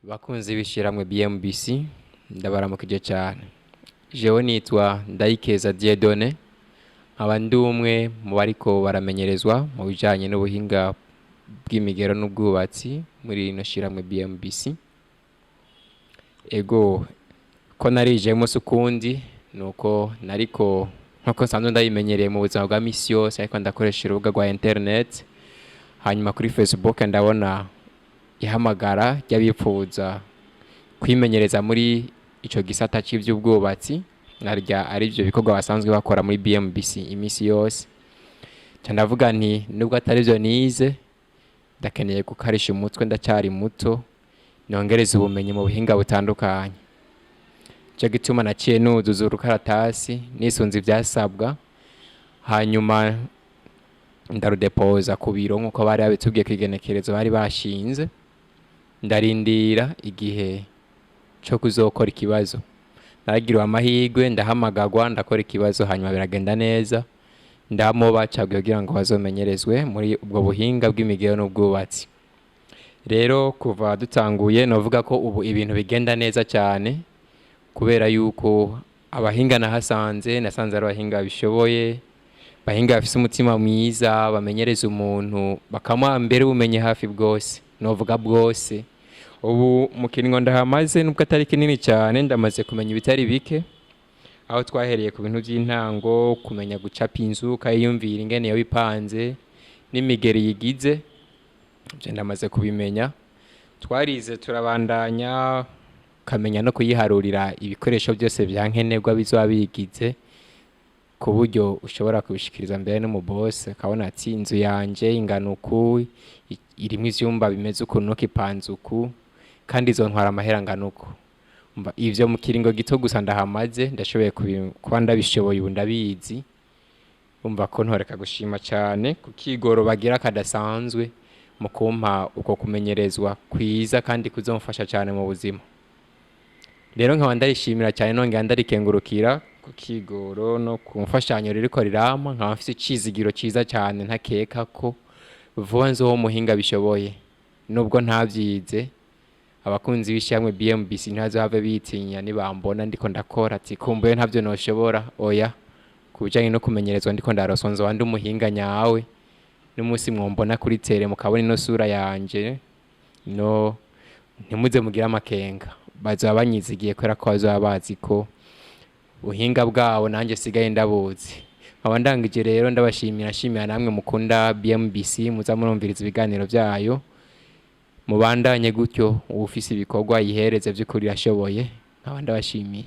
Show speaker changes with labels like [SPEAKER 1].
[SPEAKER 1] Bakunzi b'ishiramwe BMBC ndabaramukije cyane. Jewe nitwa Ndayikeza Dieudonné, nkaba ndi umwe mu bariko baramenyerezwa mu bijanye n'ubuhinga bw'imigero n'ubwubatsi muri rino shiramwe BMBC. Ego ko narijemo sukundi nuko nariko nkuko nsanzwe ndayimenyereye mu buzima bwa misi yose, ariko ndakoresha urubuga rwa internet. Hanyuma kuri Facebook ndabona ihamagara ry'abipfuza kwimenyereza muri ico gisata cy'ivy'ubwubatsi, narya ari byo bikorwa basanzwe bakora muri BMBC imisi yose. Ndavuga nti nubwo atari byo nize, ndakeneye gukarisha umutwe, ndacyari muto, nongereza ubumenyi mu buhinga butandukanye. Cyo gituma naciye nuzuza urukaratasi nisunze ivyasabwa, hanyuma ndarudepoza ku biro nk'uko bari babitubwiye kwigenekerezo bari bashinze. Ndarindira igihe cyo kuzokora ikibazo. Naragiriwe amahirwe, ndahamagagwa, ndakora ikibazo, hanyuma biragenda neza. Ndamo bacabwe kugira ngo bazomenyerezwe muri ubwo buhinga bw'imigero n'ubwubatsi. Rero kuva dutanguye novuga ko ubu ibintu bigenda neza cyane, kubera yuko abahinga nasanze ari abahinga bishoboye, bahinga bafise umutima mwiza, bamenyereza umuntu, bakamuha mbere ubumenyi hafi bwose, novuga bwose. Ubu mu kiringo ndahamaze nubwo atari kinini cyane, ndamaze kumenya ibitari bike, aho twahereye ku bintu by'intango, kumenya gucapa inzu, kayiyumvira ingene yo bipanze n'imigeri yigize, je ndamaze kubimenya. Twarize turabandanya, kamenya no kuyiharurira ibikoresho byose byankenerwa bizoba bigize, ku buryo ushobora kubishikiriza mbere no mu boss, akabona ati inzu yanje ingana uku, irimo ivyumba bimeze uku nuko ipanze uku, kandi izontwara amahera angana uku. Ivyo mu kiringo gito gusa ndahamaze, ndashoboye kuba ndabishoboye, ubu ndabizi. Umva ko ntoreka gushima cyane ku kigoro bagira kadasanzwe mu kumpa uko kumenyerezwa kwiza kandi kuzomfasha cyane mu buzima. Rero nkaba ndarishimira cyane, nongera ndarikengurukira ku kigoro no ku mfashanyo ririko rirama. Nkaba mfise icizigiro ciza cyane, ntakeka ko vuba nzoho muhinga bishoboye. Nubwo ntavyize, abakunzi b'ishyamwe BMBC ntazohave bitinya nibambona ndiko ndakora ati kumbuye ntavyo noshobora. Oya, kubijanye no kumenyerezwa ndiko ndarosonza wandi umuhinga nyawe, n'umunsi mwombona kuri tere mukabona ino sura yanje, no ntimuze mugira amakenga, bazoba banyizigiye kubera ko bazoba bazi ko ubuhinga bwabo nanjye sigaye ndabuzi. Nkaba ndangije rero ndabashimira namwe mukunda BMBC, muza murumviriza ibiganiro byayo, mubandanye gutyo. Ufise ibikorwa yihereze by'ukuri ashoboye. Nkaba ndabashimiye.